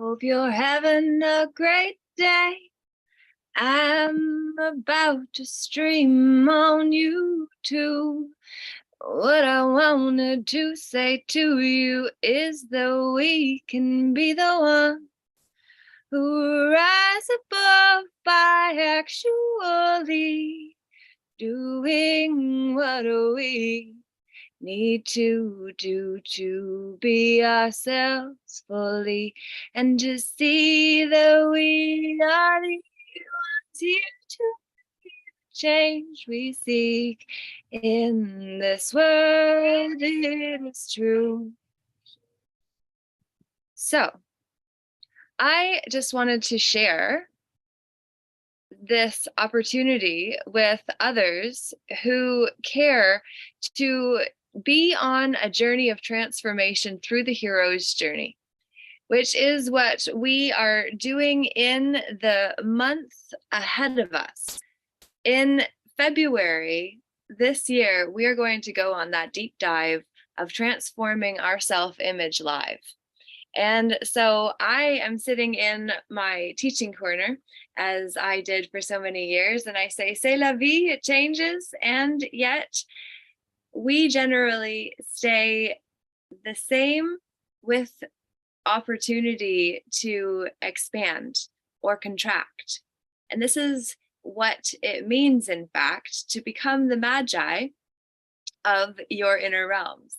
Hope you're having a great day. I'm about to stream on YouTube. What I wanted to say to you is that we can be the one who rise above by actually doing what we need to do to be ourselves fully, and to see that we are the ones here to be the change we seek in this world. It is true. So I just wanted to share this opportunity with others who care to be on a journey of transformation through the hero's journey, which is what we are doing in the month ahead of us. In February this year, we are going to go on that deep dive of transforming our self-image live. And so I am sitting in my teaching corner, as I did for so many years, and I say, c'est la vie, it changes, and yet we generally stay the same, with opportunity to expand or contract. And this is what it means, in fact, to become the Magi of your inner realms.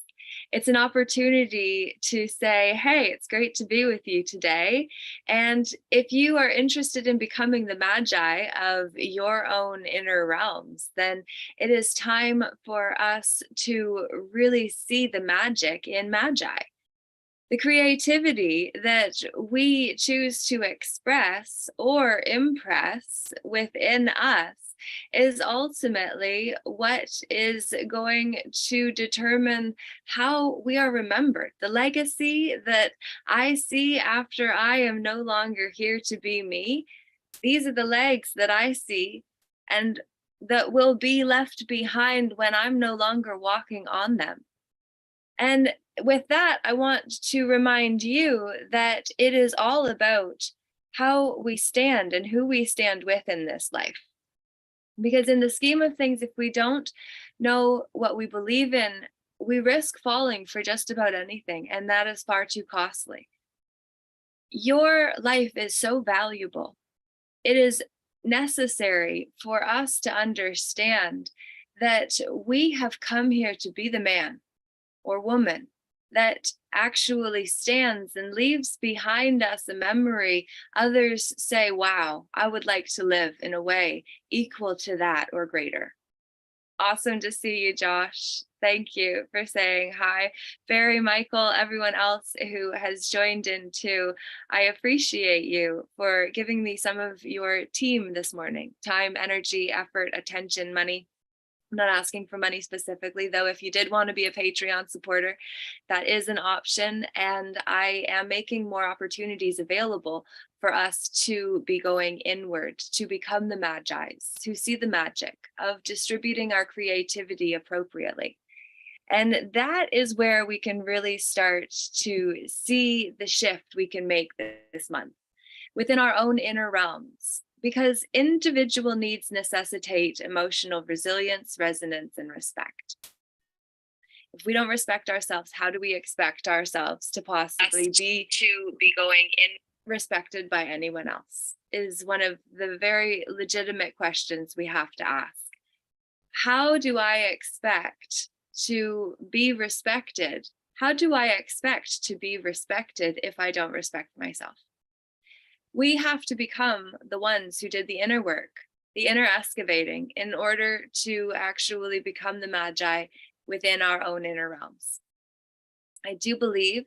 It's an opportunity to say, hey, it's great to be with you today. And if you are interested in becoming the Magi of your own inner realms, then it is time for us to really see the magic in Magi. The creativity that we choose to express or impress within us is ultimately what is going to determine how we are remembered. The legacy that I see after I am no longer here to be me, these are the legs that I see and that will be left behind when I'm no longer walking on them. And with that, I want to remind you that it is all about how we stand and who we stand with in this life. Because in the scheme of things, if we don't know what we believe in, we risk falling for just about anything, and that is far too costly. Your life is so valuable. It is necessary for us to understand that we have come here to be the man or woman that actually stands and leaves behind us a memory others say, wow, I would like to live in a way equal to that or greater. Awesome to see you, Josh. Thank you for saying hi. Barry, Michael, everyone else who has joined in too. I appreciate you for giving me some of your team this morning. Time, energy, effort, attention, money. I'm not asking for money specifically, though. If you did want to be a Patreon supporter, that is an option. And I am making more opportunities available for us to be going inward, to become the Magi's, to see the magic of distributing our creativity appropriately. And that is where we can really start to see the shift we can make this month within our own inner realms, because individual needs necessitate emotional resilience, resonance, and respect. If we don't respect ourselves, how do we expect ourselves to possibly be going in respected by anyone else? Is one of the very legitimate questions we have to ask. How do I expect to be respected? How do I expect to be respected if I don't respect myself? We have to become the ones who did the inner work, the inner excavating, in order to actually become the Magi within our own inner realms. I do believe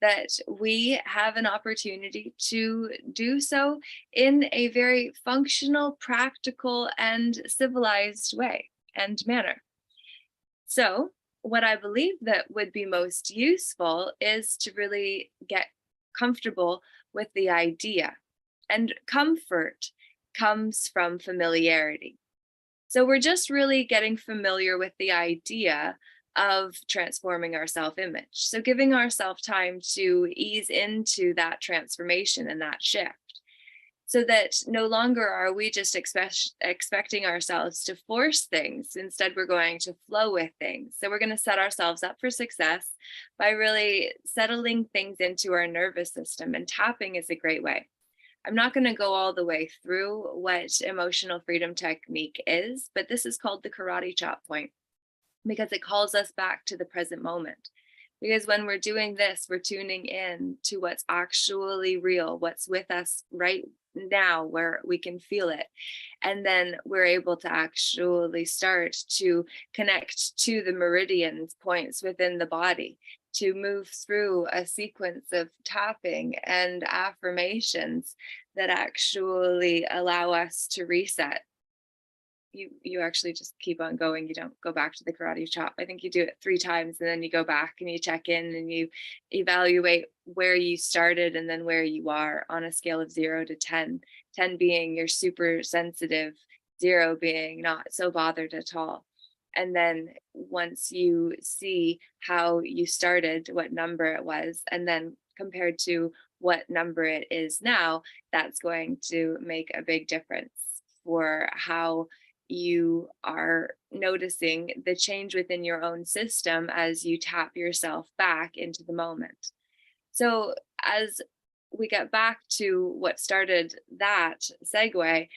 that we have an opportunity to do so in a very functional, practical, and civilized way and manner. So what I believe that would be most useful is to really get comfortable with the idea. And comfort comes from familiarity. So we're just really getting familiar with the idea of transforming our self-image. So giving ourselves time to ease into that transformation and that shift, so that no longer are we just expecting ourselves to force things. Instead, we're going to flow with things. So we're going to set ourselves up for success by really settling things into our nervous system, and tapping is a great way. I'm not going to go all the way through what emotional freedom technique is, but this is called the karate chop point because it calls us back to the present moment. Because when we're doing this, we're tuning in to what's actually real, what's with us right now, where we can feel it. And then we're able to actually start to connect to the meridians points within the body, to move through a sequence of tapping and affirmations that actually allow us to reset. You actually just keep on going. You don't go back to the karate chop. I think you do it 3 times and then you go back and you check in and you evaluate where you started and then where you are on a scale of 0 to 10. 10 being you're super sensitive, 0 being not so bothered at all. And then once you see how you started, what number it was, and then compared to what number it is now, that's going to make a big difference for how you are noticing the change within your own system as you tap yourself back into the moment. So, as we get back to what started that segue,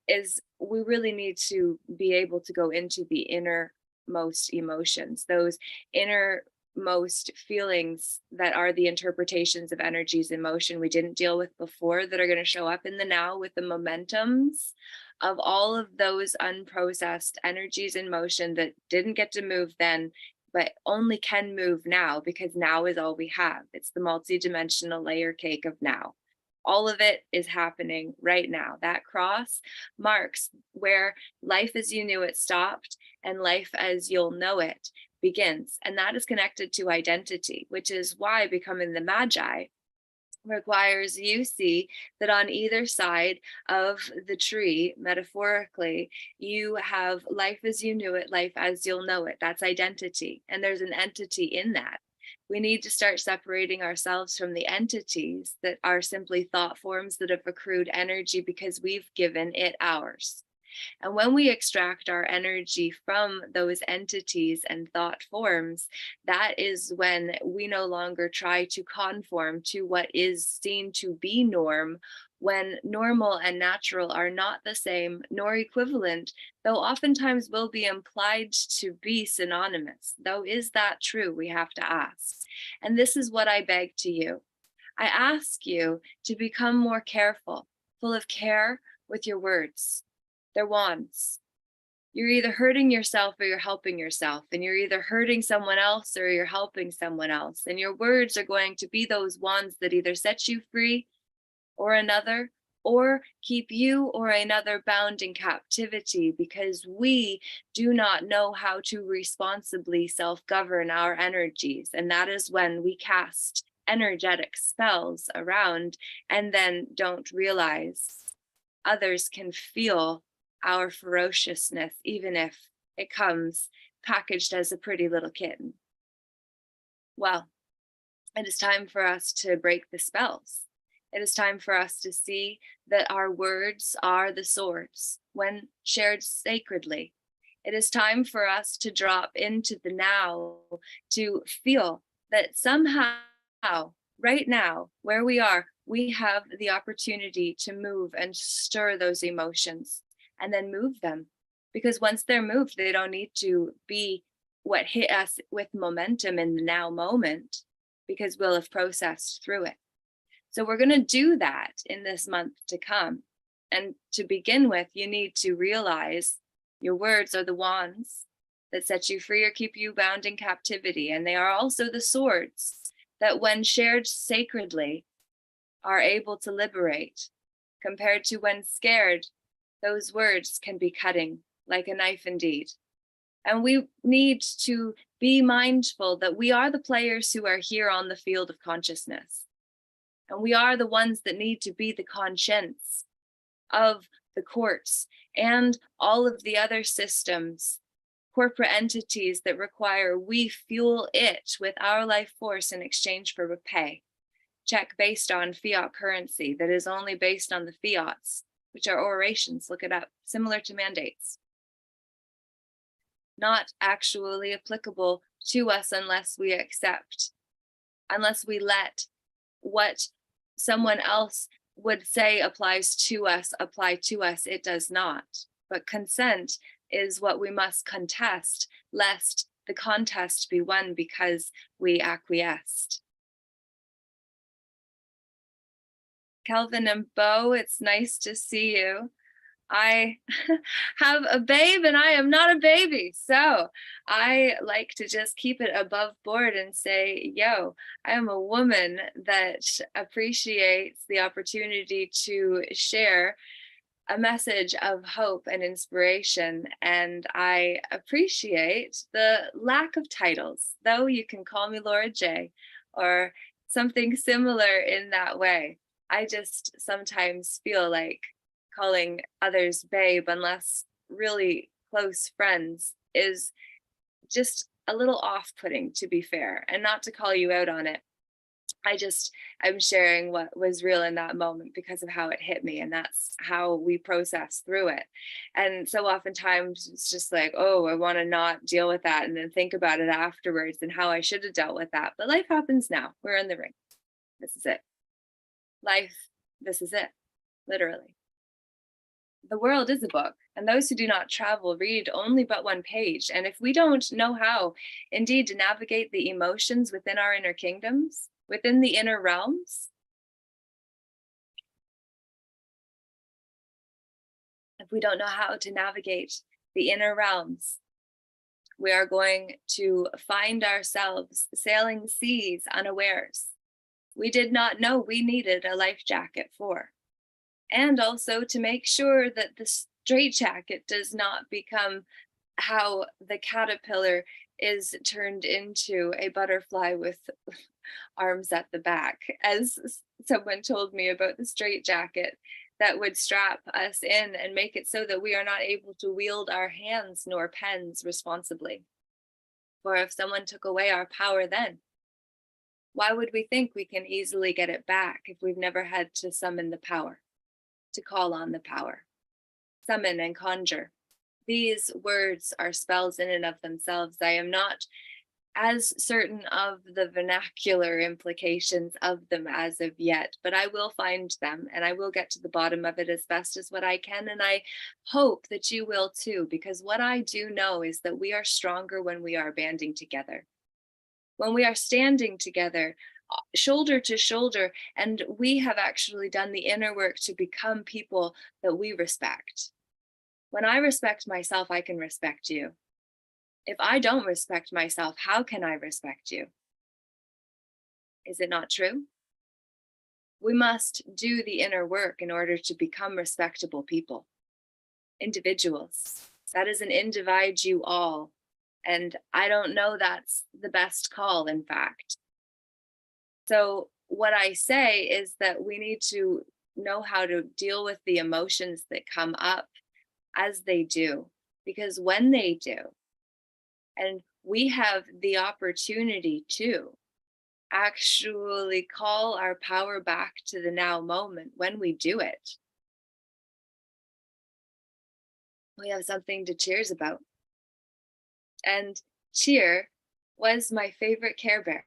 is we really need to be able to go into the innermost emotions, those innermost feelings that are the interpretations of energies in motion we didn't deal with before, that are going to show up in the now with the momentums of all of those unprocessed energies in motion that didn't get to move then, but only can move now, because now is all we have. It's the multi-dimensional layer cake of now. All of it is happening right now. That cross marks where life as you knew it stopped and life as you'll know it begins. And that is connected to identity, which is why becoming the Magi requires you see that on either side of the tree, metaphorically, you have life as you knew it, life as you'll know it. That's identity. And there's an entity in that. We need to start separating ourselves from the entities that are simply thought forms that have accrued energy because we've given it ours. And when we extract our energy from those entities and thought forms, that is when we no longer try to conform to what is seen to be norm, when normal and natural are not the same nor equivalent, though oftentimes will be implied to be synonymous. Though, is that true? We have to ask. And this is what I beg to you. I ask you to become more careful, full of care with your words. They're wands. You're either hurting yourself or you're helping yourself, and you're either hurting someone else or you're helping someone else. And your words are going to be those wands that either set you free or another, or keep you or another bound in captivity, because we do not know how to responsibly self-govern our energies. And that is when we cast energetic spells around and then don't realize others can feel our ferociousness, even if it comes packaged as a pretty little kitten. Well, it is time for us to break the spells. It is time for us to see that our words are the swords when shared sacredly. It is time for us to drop into the now, to feel that somehow, right now, where we are, we have the opportunity to move and stir those emotions and then move them. Because once they're moved, they don't need to be what hit us with momentum in the now moment, because we'll have processed through it. So we're going to do that in this month to come. And to begin with, you need to realize your words are the wands that set you free or keep you bound in captivity. And they are also the swords that, when shared sacredly, are able to liberate. Compared to when scared, those words can be cutting like a knife indeed. And we need to be mindful that we are the players who are here on the field of consciousness. And we are the ones that need to be the conscience of the courts and all of the other systems corporate entities that require we fuel it with our life force in exchange for pay. Check based on fiat currency that is only based on the fiats, which are orations, look it up, similar to mandates. Not actually applicable to us unless we accept, unless we let what someone else would say applies to us apply to us. It does not. But consent is what we must contest, lest the contest be won because we acquiesced. Kelvin and Bo, it's nice to see you. I have a babe and I am not a baby. So I like to just keep it above board and say, yo, I am a woman that appreciates the opportunity to share a message of hope and inspiration. And I appreciate the lack of titles, though you can call me Laura J or something similar in that way. I just sometimes feel like calling others babe, unless really close friends, is just a little off-putting, to be fair, and not to call you out on it. I'm sharing what was real in that moment because of how it hit me, and that's how we process through it. And so oftentimes it's just like, oh, I want to not deal with that and then think about it afterwards and how I should have dealt with that. But life happens now. We're in the ring. This is it. Life, this is it, literally. The world is a book, and those who do not travel read only but one page. And if we don't know how, indeed, to navigate the emotions within our inner kingdoms, within the inner realms, if we don't know how to navigate the inner realms, we are going to find ourselves sailing seas unawares. We did not know we needed a life jacket for. And also to make sure that the straitjacket does not become how the caterpillar is turned into a butterfly with arms at the back, as someone told me about the straitjacket that would strap us in and make it so that we are not able to wield our hands nor pens responsibly. For if someone took away our power then, why would we think we can easily get it back if we've never had to summon the power, to call on the power, summon and conjure? These words are spells in and of themselves. I am not as certain of the vernacular implications of them as of yet, but I will find them and I will get to the bottom of it as best as what I can. And I hope that you will too, because what I do know is that we are stronger when we are banding together, when we are standing together, shoulder to shoulder, and we have actually done the inner work to become people that we respect. When I respect myself, I can respect you. If I don't respect myself, how can I respect you? Is it not true? We must do the inner work in order to become respectable people, individuals. That is an individe you all. And I don't know that's the best call, in fact. So what I say is that we need to know how to deal with the emotions that come up as they do, because when they do, and we have the opportunity to actually call our power back to the now moment when we do it, we have something to cheers about. And Cheer was my favorite Care Bear.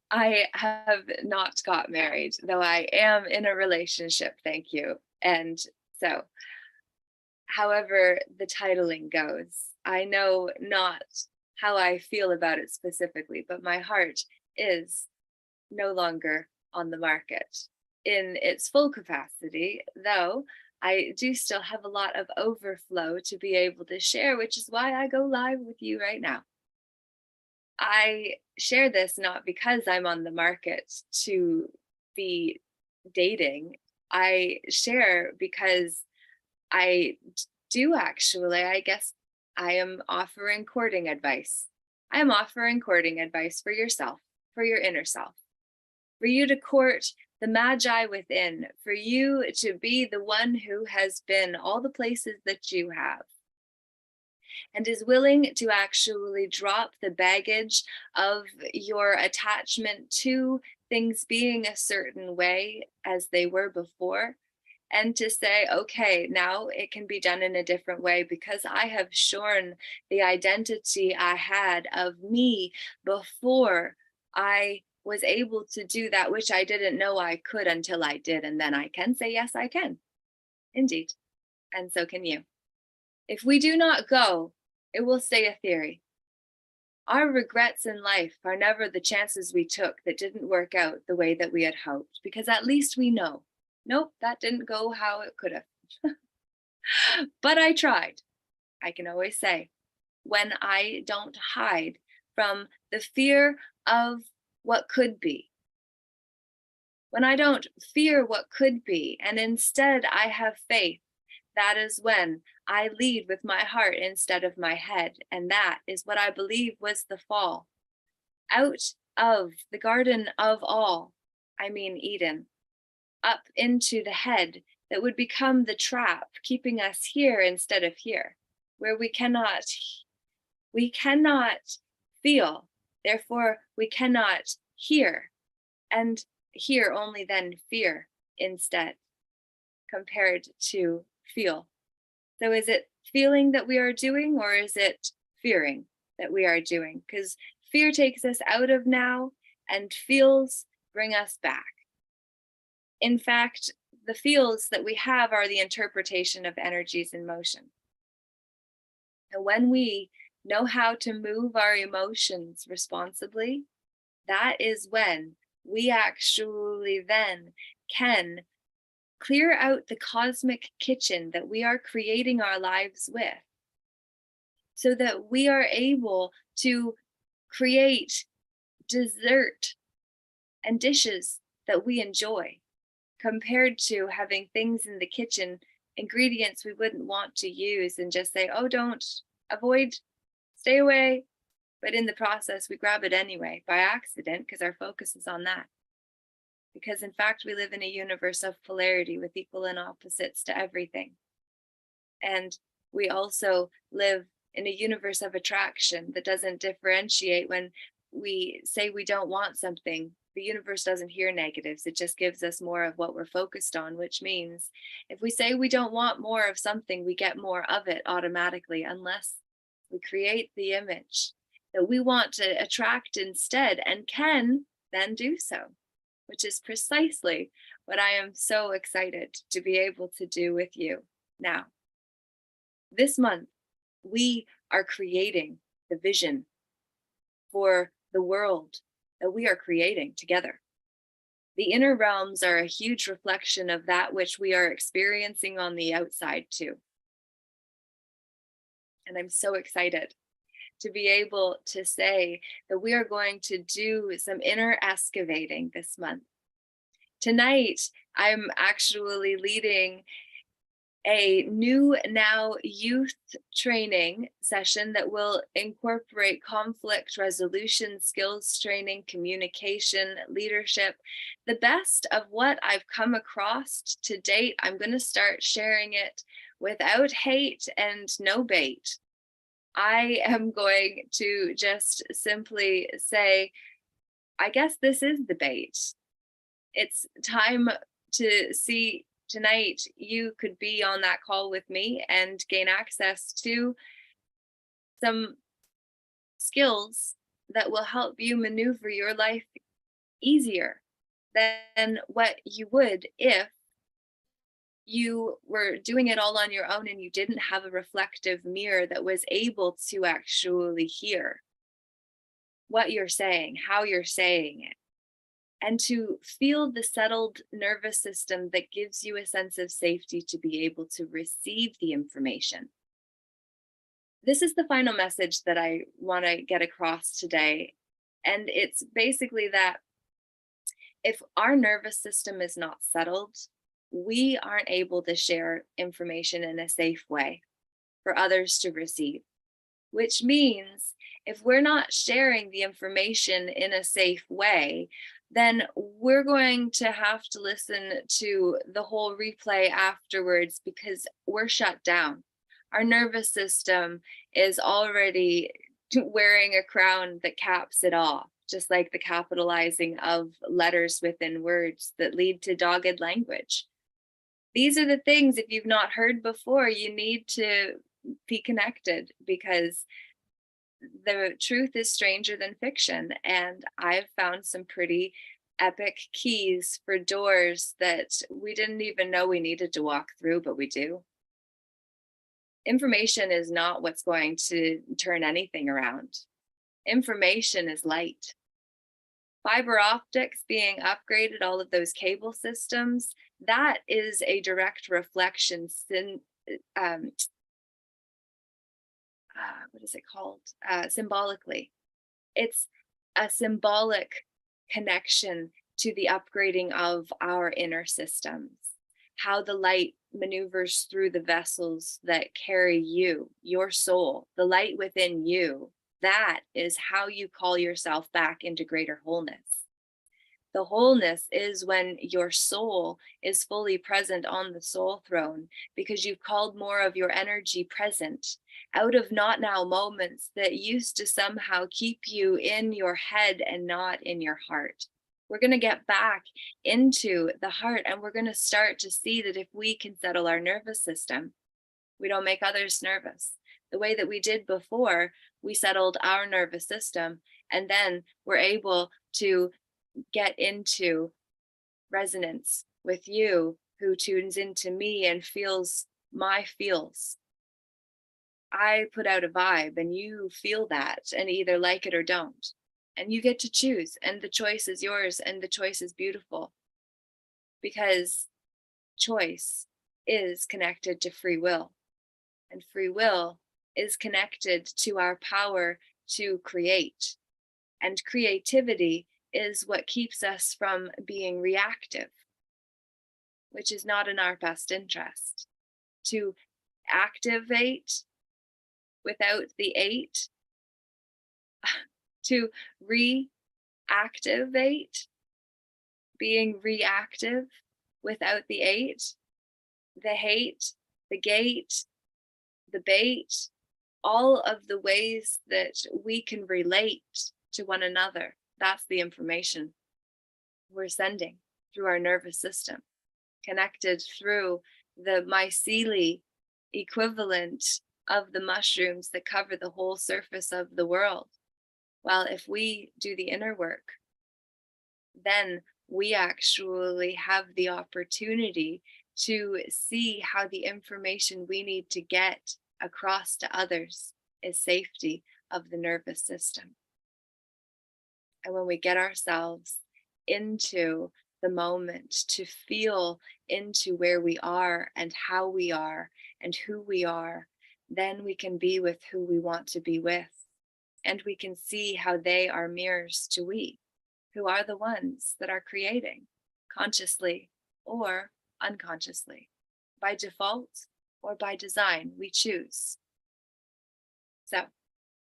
I have not got married, though I am in a relationship, thank you. And so, however the titling goes, I know not how I feel about it specifically, but my heart is no longer on the market in its full capacity, though I do still have a lot of overflow to be able to share, which is why I go live with you right now. I share this not because I'm on the market to be dating. I share because I do actually, I guess I am offering courting advice. I am offering courting advice for yourself, for your inner self, for you to court the Magi within, for you to be the one who has been all the places that you have and is willing to actually drop the baggage of your attachment to things being a certain way as they were before, and to say, okay, now it can be done in a different way because I have shorn the identity I had of me before I was able to do that which I didn't know I could until I did. And then I can say, yes, I can. Indeed. And so can you. If we do not go, it will stay a theory. Our regrets in life are never the chances we took that didn't work out the way that we had hoped, because at least we know, nope, that didn't go how it could have. But I tried. I can always say, when I don't hide from the fear of what could be, when I don't fear what could be, and instead I have faith, that is when I lead with my heart instead of my head. And that is what I believe was the fall out of the garden of all, I mean Eden, up into the head that would become the trap, keeping us here instead of here, where we cannot feel, therefore we cannot hear, and hear only then fear instead, compared to feel. So is it feeling that we are doing, or is it fearing that we are doing? Because fear takes us out of now and feels bring us back. In fact, the feels that we have are the interpretation of energies in motion. And when we know how to move our emotions responsibly, that is when we actually then can clear out the cosmic kitchen that we are creating our lives with, so that we are able to create dessert and dishes that we enjoy, compared to having things in the kitchen, ingredients we wouldn't want to use, and just say, oh, don't, avoid, stay away. But in the process, we grab it anyway by accident because our focus is on that. Because in fact, we live in a universe of polarity with equal and opposites to everything. And we also live in a universe of attraction that doesn't differentiate. When we say we don't want something, the universe doesn't hear negatives. It just gives us more of what we're focused on, which means if we say we don't want more of something, we get more of it automatically, unless we create the image that we want to attract instead, and can then do so, which is precisely what I am so excited to be able to do with you now. This month, we are creating the vision for the world that we are creating together. The inner realms are a huge reflection of that which we are experiencing on the outside too. And I'm so excited to be able to say that we are going to do some inner excavating this month. Tonight, I'm actually leading a new now youth training session that will incorporate conflict resolution, skills training, communication, leadership, the best of what I've come across to date. I'm going to start sharing it without hate and no bait. I am going to just simply say, I guess this is the bait. It's time to see. Tonight, you could be on that call with me and gain access to some skills that will help you maneuver your life easier than what you would if you were doing it all on your own and you didn't have a reflective mirror that was able to actually hear what you're saying, how you're saying it, and to feel the settled nervous system that gives you a sense of safety to be able to receive the information. This is the final message that I want to get across today. And it's basically that if our nervous system is not settled, we aren't able to share information in a safe way for others to receive, which means if we're not sharing the information in a safe way, then we're going to have to listen to the whole replay afterwards because we're shut down. Our nervous system is already wearing a crown that caps it off, just like the capitalizing of letters within words that lead to dogged language. These are the things, if you've not heard before, you need to be connected, because the truth is stranger than fiction. And I've found some pretty epic keys for doors that we didn't even know we needed to walk through, but we do. Information is not what's going to turn anything around. Information is light. Fiber optics being upgraded, all of those cable systems, that is a direct reflection, um, what is it called? Symbolically. It's a symbolic connection to the upgrading of our inner systems, how the light maneuvers through the vessels that carry you, your soul, the light within you. That is how you call yourself back into greater wholeness. The wholeness is when your soul is fully present on the soul throne, because you've called more of your energy present out of not now moments that used to somehow keep you in your head and not in your heart. We're going to get back into the heart, and we're going to start to see that if we can settle our nervous system, we don't make others nervous. The way that we did before, we settled our nervous system, and then we're able to get into resonance with you, who tunes into me and feels my feels. I put out a vibe and you feel that and either like it or don't. And you get to choose, and the choice is yours, and the choice is beautiful, because choice is connected to free will, and free will is connected to our power to create. And creativity is what keeps us from being reactive, which is not in our best interest. To activate without the eight, to reactivate, being reactive without the eight, the hate, the gate, the bait, all of the ways that we can relate to one another. That's the information we're sending through our nervous system, connected through the myceli equivalent of the mushrooms that cover the whole surface of the world. Well, if we do the inner work, then we actually have the opportunity to see how the information we need to get across to others is safety of the nervous system. And when we get ourselves into the moment to feel into where we are and how we are and who we are, then we can be with who we want to be with. And we can see how they are mirrors to we, who are the ones that are creating consciously or unconsciously, by default or by design. We choose. So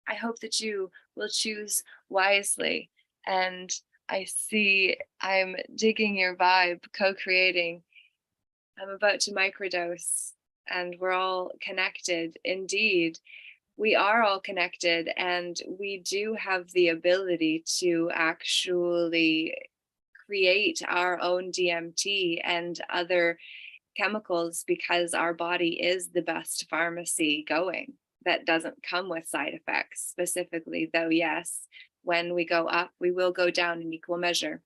I hope that you will choose wisely. And I see I'm digging your vibe, co-creating. I'm about to microdose, and we're all connected. Indeed, we are all connected, and we do have the ability to actually create our own DMT and other chemicals, because our body is the best pharmacy going that doesn't come with side effects specifically, though yes, when we go up we will go down in equal measure.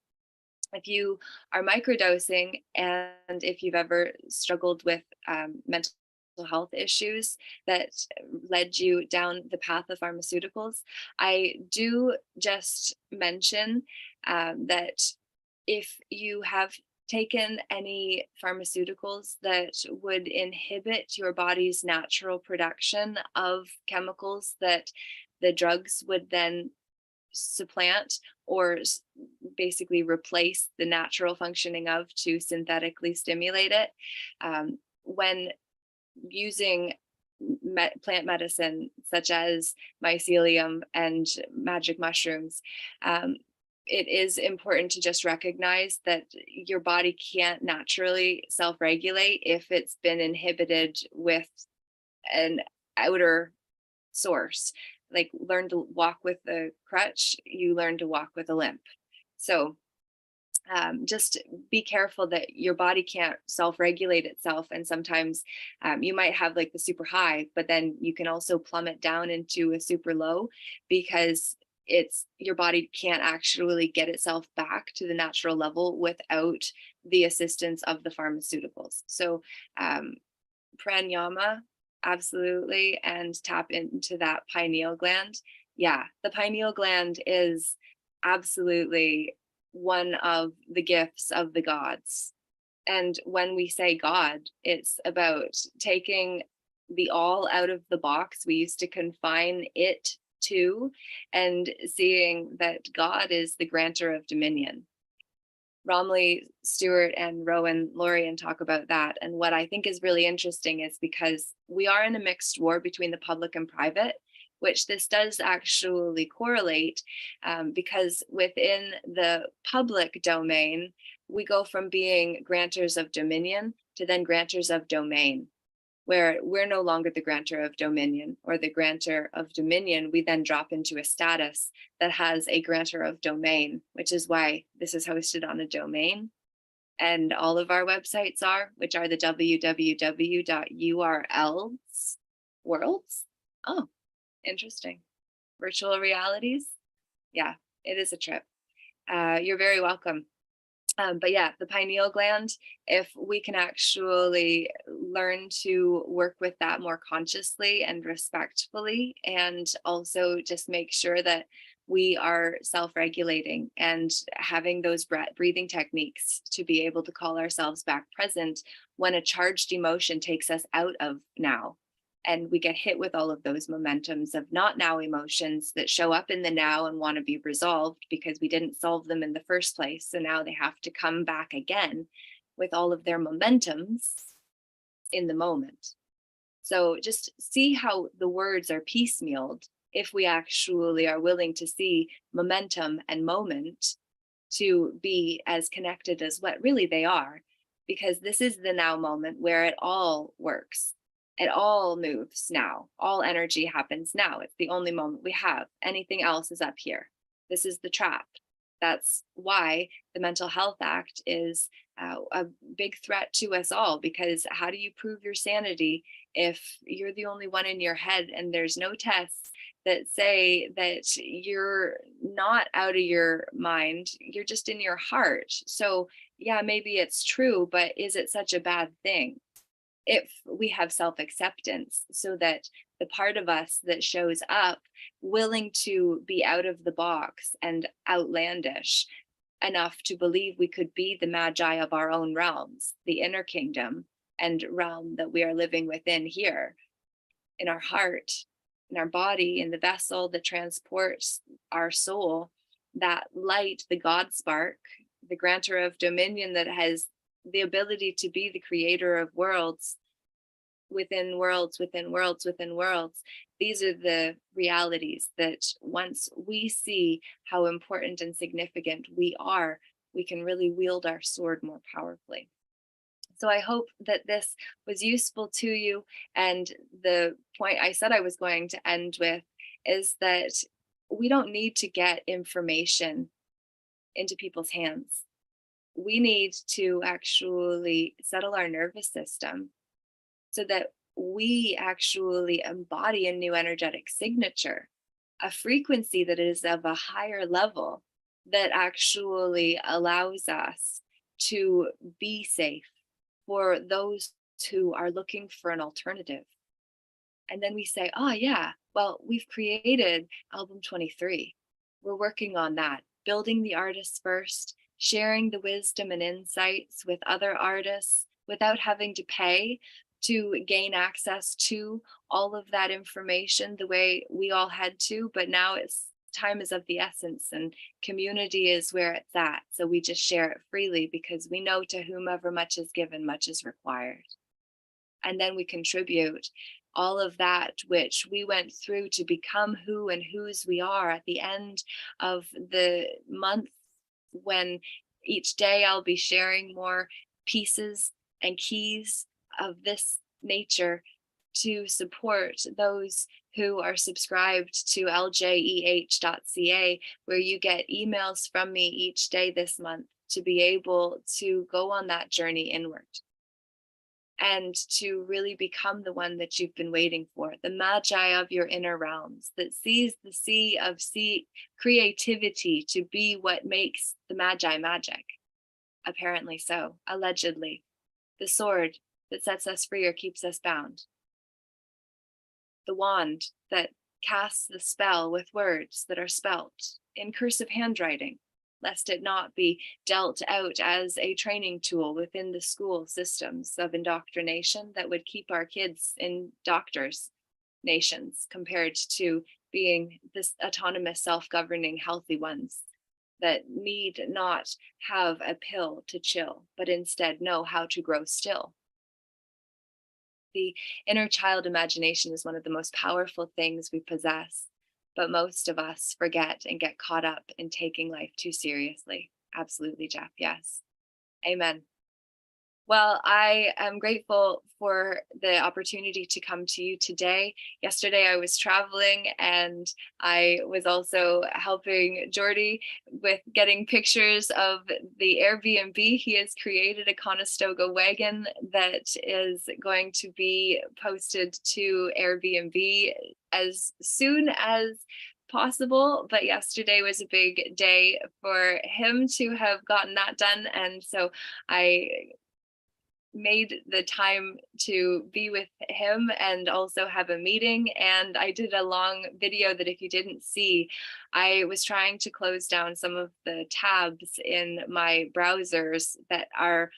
If you are microdosing, and if you've ever struggled with mental health issues that led you down the path of pharmaceuticals, I do just mention that if you have taken any pharmaceuticals that would inhibit your body's natural production of chemicals that the drugs would then supplant or basically replace the natural functioning of to synthetically stimulate it, when using plant medicine such as mycelium and magic mushrooms, it is important to just recognize that your body can't naturally self-regulate if it's been inhibited with an outer source. Like, learn to walk with a crutch, you learn to walk with a limp. So just be careful that your body can't self-regulate itself, and sometimes you might have like the super high, but then you can also plummet down into a super low, because it's your body can't actually get itself back to the natural level without the assistance of the pharmaceuticals. So um, pranayama, absolutely, and tap into that pineal gland. Yeah, the pineal gland is absolutely one of the gifts of the gods. And when we say God, it's about taking the all out of the box we used to confine it to, and seeing that God is the grantor of dominion. Romley Stewart and Rowan Lorian talk about that. And what I think is really interesting is because we are in a mixed war between the public and private, which this does actually correlate, because within the public domain, we go from being grantors of dominion to then grantors of domain, where we're no longer the grantor of dominion or the grantor of dominion. We then drop into a status that has a grantor of domain, which is why this is hosted on a domain. And all of our websites are, which are the www.urls worlds. Oh, interesting. Virtual realities. Yeah, it is a trip. You're very welcome. But yeah, the pineal gland, if we can actually learn to work with that more consciously and respectfully, and also just make sure that we are self-regulating and having those breathing techniques to be able to call ourselves back present when a charged emotion takes us out of now. And we get hit with all of those momentums of not now emotions that show up in the now and want to be resolved because we didn't solve them in the first place. So now they have to come back again with all of their momentums in the moment. So just see how the words are piecemealed if we actually are willing to see momentum and moment to be as connected as what really they are, because this is the now moment where it all works. It all moves now. All energy happens now. It's the only moment we have. Anything else is up here. This is the trap. That's why the Mental Health Act is a big threat to us all, because how do you prove your sanity if you're the only one in your head and there's no tests that say that you're not out of your mind, you're just in your heart? So yeah, maybe it's true, but is it such a bad thing? If we have self-acceptance, so that the part of us that shows up willing to be out of the box and outlandish enough to believe we could be the Magi of our own realms, the inner kingdom and realm that we are living within here, in our heart, in our body, in the vessel that transports our soul, that light, the God spark, the grantor of dominion that has the ability to be the creator of worlds within worlds, within worlds, within worlds. These are the realities that once we see how important and significant we are, we can really wield our sword more powerfully. So I hope that this was useful to you. And the point I said I was going to end with is that we don't need to get information into people's hands. We need to actually settle our nervous system so that we actually embody a new energetic signature, a frequency that is of a higher level that actually allows us to be safe for those who are looking for an alternative. And then we say, oh yeah, well, we've created album 23. We're working on that, building the artists first, sharing the wisdom and insights with other artists without having to pay to gain access to all of that information the way we all had to. But now it's time is of the essence, and community is where it's at. So we just share it freely because we know to whomever much is given, much is required. And then we contribute all of that which we went through to become who and whose we are at the end of the month, when each day I'll be sharing more pieces and keys of this nature to support those who are subscribed to ljeh.ca, where you get emails from me each day this month to be able to go on that journey inward and to really become the one that you've been waiting for, the magi of your inner realms that sees the sea of creativity to be what makes the magi magic. Apparently so, allegedly. The sword that sets us free or keeps us bound. The wand that casts the spell with words that are spelt in cursive handwriting, lest it not be dealt out as a training tool within the school systems of indoctrination that would keep our kids in doctors' nations compared to being this autonomous, self-governing, healthy ones that need not have a pill to chill, but instead know how to grow still. The inner child imagination is one of the most powerful things we possess, but most of us forget and get caught up in taking life too seriously. Absolutely, Jeff. Yes. Amen. Well, I am grateful for the opportunity to come to you today. Yesterday, I was traveling and I was also helping Jordy with getting pictures of the Airbnb. He has created a Conestoga wagon that is going to be posted to Airbnb as soon as possible, but yesterday was a big day for him to have gotten that done, and so I made the time to be with him and also have a meeting. And I did a long video that if you didn't see, I was trying to close down some of the tabs in my browsers that are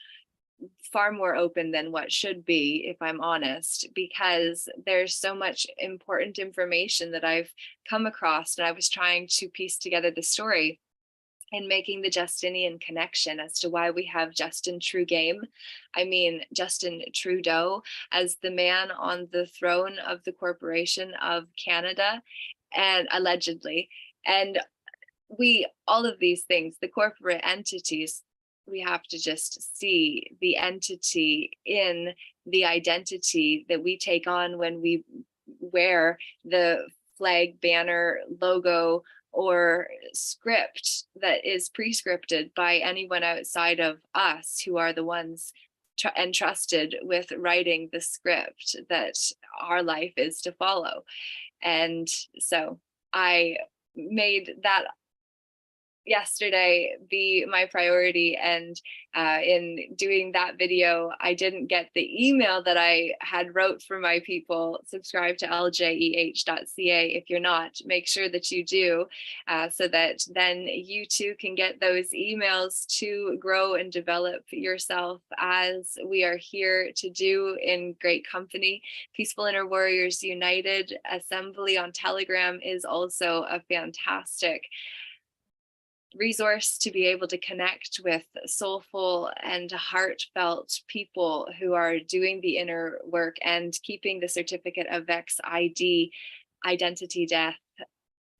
far more open than what should be, if I'm honest, because there's so much important information that I've come across, and I was trying to piece together the story and making the Justinian connection as to why we have Justin Justin Trudeau, as the man on the throne of the Corporation of Canada, and allegedly, and all of these things, the corporate entities, we have to just see the entity in the identity that we take on when we wear the flag, banner, logo, or script that is pre-scripted by anyone outside of us, who are the ones entrusted with writing the script that our life is to follow. And so I made that yesterday be my priority, and in doing that video I didn't get the email that I had wrote for my people. Subscribe to ljeh.ca. If you're not, make sure that you do, so that then you too can get those emails to grow and develop yourself, as we are here to do in great company. Peaceful Inner Warriors United Assembly on Telegram is also a fantastic resource to be able to connect with soulful and heartfelt people who are doing the inner work and keeping the certificate of Vex ID, identity death,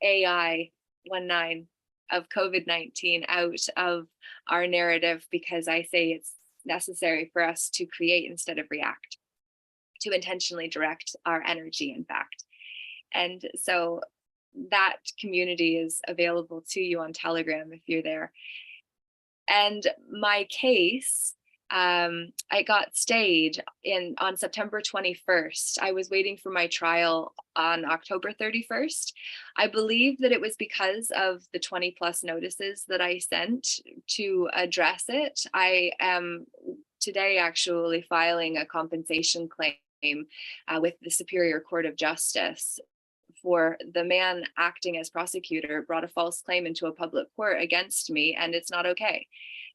AI 19 of COVID-19 out of our narrative, because I say it's necessary for us to create instead of react, to intentionally direct our energy, in fact. And so that community is available to you on Telegram if you're there. And my case, I got stayed on September 21st. I was waiting for my trial on October 31st. I believe that it was because of the 20 plus notices that I sent to address it. I am today actually filing a compensation claim with the Superior Court of Justice for the man acting as prosecutor brought a false claim into a public court against me, and it's not okay.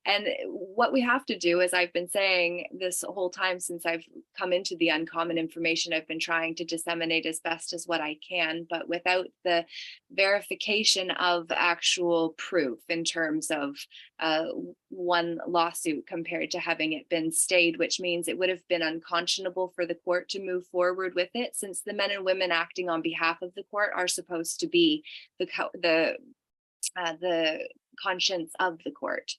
And what we have to do, as I've been saying this whole time since I've come into the uncommon information, I've been trying to disseminate as best as what I can, but without the verification of actual proof in terms of one lawsuit compared to having it been stayed, which means it would have been unconscionable for the court to move forward with it, since the men and women acting on behalf of the court are supposed to be the conscience of the court.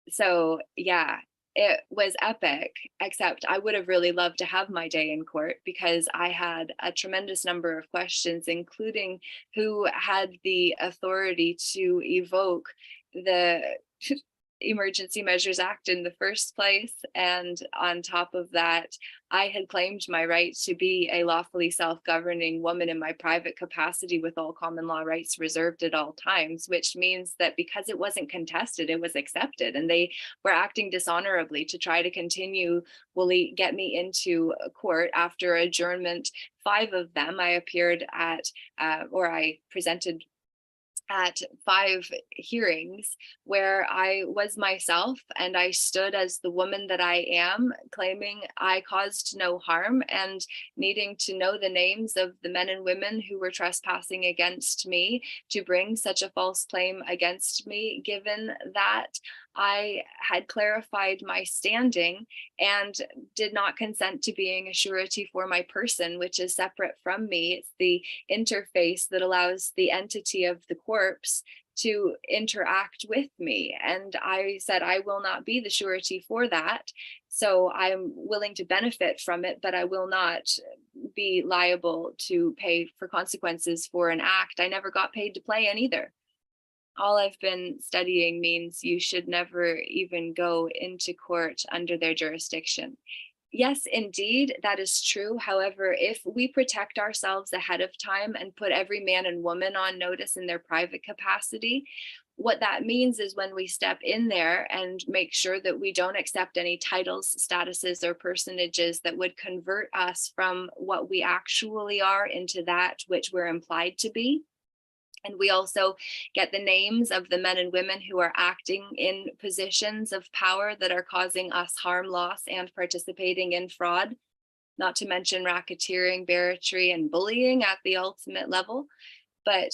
So yeah, it was epic, except I would have really loved to have my day in court, because I had a tremendous number of questions, including who had the authority to evoke the Emergency Measures Act in the first place. And on top of that, I had claimed my right to be a lawfully self-governing woman in my private capacity, with all common law rights reserved at all times, which means that because it wasn't contested, it was accepted, and they were acting dishonorably to try to continually get me into court. After adjournment, 5 of them, I appeared at, or I presented at 5 hearings where I was myself, and I stood as the woman that I am, claiming I caused no harm, and needing to know the names of the men and women who were trespassing against me to bring such a false claim against me, given that I had clarified my standing and did not consent to being a surety for my person, which is separate from me. It's the interface that allows the entity of the corpse to interact with me. And I said, I will not be the surety for that. So I'm willing to benefit from it, but I will not be liable to pay for consequences for an act I never got paid to play in either. All I've been studying means you should never even go into court under their jurisdiction. Yes, indeed, that is true. However, if we protect ourselves ahead of time and put every man and woman on notice in their private capacity, what that means is when we step in there and make sure that we don't accept any titles, statuses, or personages that would convert us from what we actually are into that which we're implied to be. And we also get the names of the men and women who are acting in positions of power that are causing us harm, loss, and participating in fraud, not to mention racketeering, barratry, and bullying at the ultimate level. But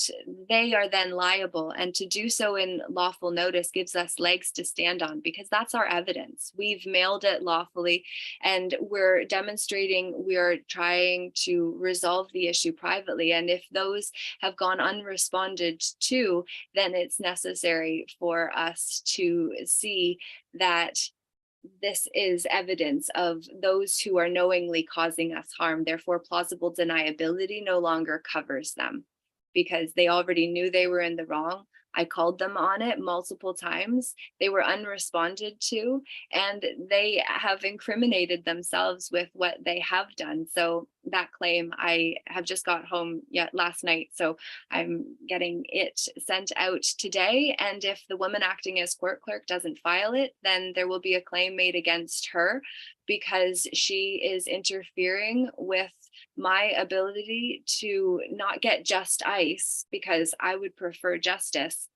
they are then liable, and to do so in lawful notice gives us legs to stand on, because that's our evidence. We've mailed it lawfully, and we're demonstrating we're trying to resolve the issue privately. And if those have gone unresponded to, then it's necessary for us to see that this is evidence of those who are knowingly causing us harm. Therefore, plausible deniability no longer covers them, because they already knew they were in the wrong. I called them on it multiple times. They were unresponded to, and they have incriminated themselves with what they have done. So that claim, I have just got home yet last night, so I'm getting it sent out today. And if the woman acting as court clerk doesn't file it, then there will be a claim made against her, because she is interfering with my ability to not get just ice, because I would prefer justice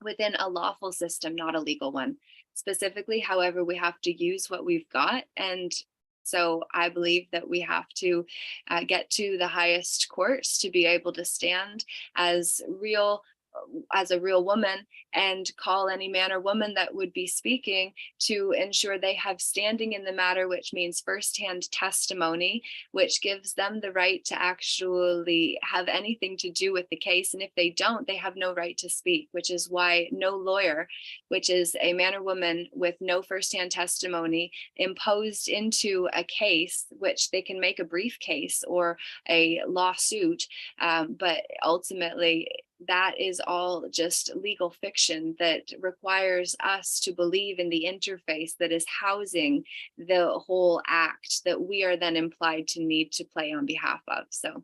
within a lawful system, not a legal one. Specifically, however, we have to use what we've got. And so I believe that we have to get to the highest courts to be able to stand as a real woman, and call any man or woman that would be speaking to ensure they have standing in the matter, which means firsthand testimony, which gives them the right to actually have anything to do with the case. And if they don't, they have no right to speak, which is why no lawyer, which is a man or woman with no firsthand testimony, imposed into a case, which they can make a brief case or a lawsuit, but ultimately that is all just legal fiction that requires us to believe in the interface that is housing the whole act that we are then implied to need to play on behalf of. So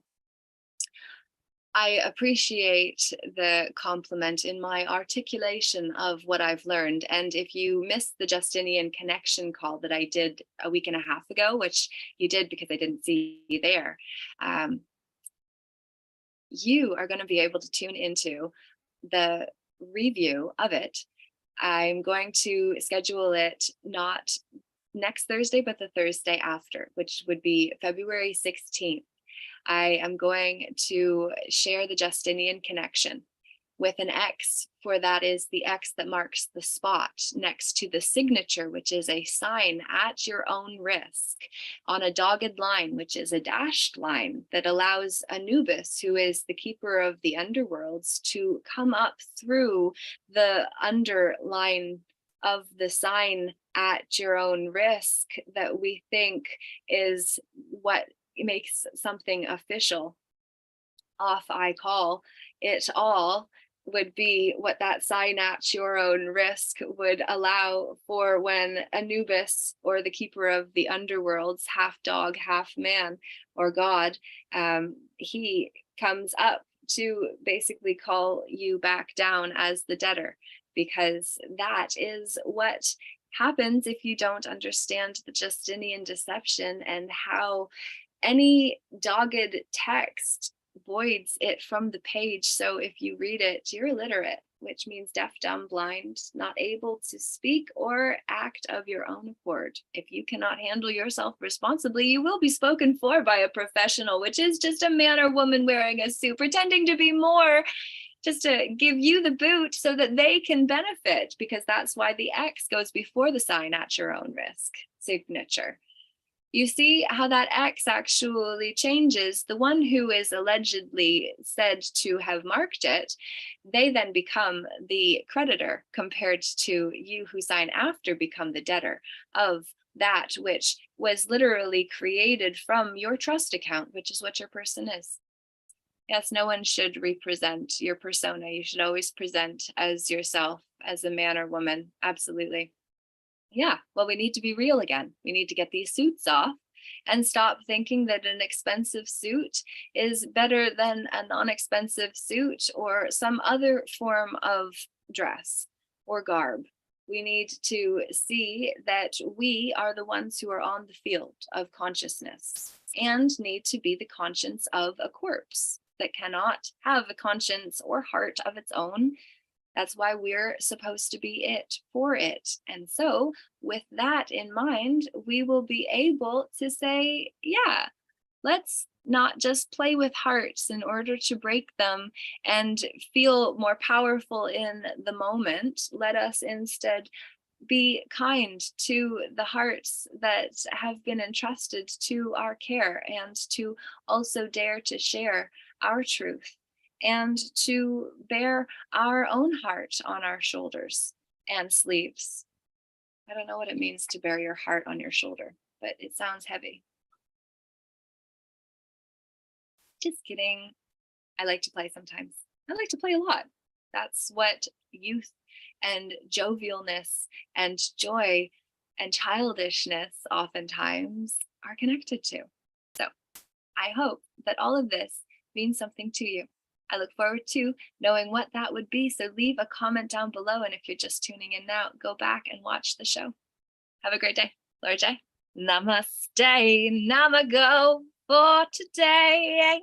I appreciate the compliment in my articulation of what I've learned. And if you missed the Justinian Connection call that I did a week and a half ago, which you did because I didn't see you there, you are going to be able to tune into the review of it I'm going to schedule it not next Thursday, but the Thursday after, which would be February 16th. I am going to share the Justinian connection with an X, for that is the X that marks the spot next to the signature, which is a sign at your own risk, on a dogged line, which is a dashed line that allows Anubis, who is the keeper of the underworlds, to come up through the underline of the sign at your own risk that we think is what makes something official. Off I call it all would be what that sign at your own risk would allow for when Anubis, or the keeper of the underworlds, half dog, half man, or God, he comes up to basically call you back down as the debtor, because that is what happens if you don't understand the Justinian deception and how any dogged text voids it from the page. So if you read it, you're illiterate, which means deaf, dumb, blind, not able to speak or act of your own accord. If you cannot handle yourself responsibly, you will be spoken for by a professional, which is just a man or woman wearing a suit, pretending to be more, just to give you the boot so that they can benefit, because that's why the X goes before the sign at your own risk signature. You see how that X actually changes. The one who is allegedly said to have marked it, they then become the creditor, compared to you who sign after become the debtor of that which was literally created from your trust account, which is what your person is. Yes, no one should represent your persona. You should always present as yourself, as a man or woman. Absolutely. Yeah, well, we need to be real again. We need to get these suits off and stop thinking that an expensive suit is better than a non-expensive suit or some other form of dress or garb. We need to see that we are the ones who are on the field of consciousness and need to be the conscience of a corpse that cannot have a conscience or heart of its own. That's why we're supposed to be it for it. And so with that in mind, we will be able to say, yeah, let's not just play with hearts in order to break them and feel more powerful in the moment. Let us instead be kind to the hearts that have been entrusted to our care, and to also dare to share our truth and to bear our own heart on our shoulders and sleeves. I don't know what it means to bear your heart on your shoulder, but it sounds heavy. Just kidding. I like to play sometimes. I like to play a lot. That's what youth and jovialness and joy and childishness oftentimes are connected to. So I hope that all of this means something to you. I look forward to knowing what that would be. So leave a comment down below. And if you're just tuning in now, go back and watch the show. Have a great day. Laura J. Namaste. Namago for today.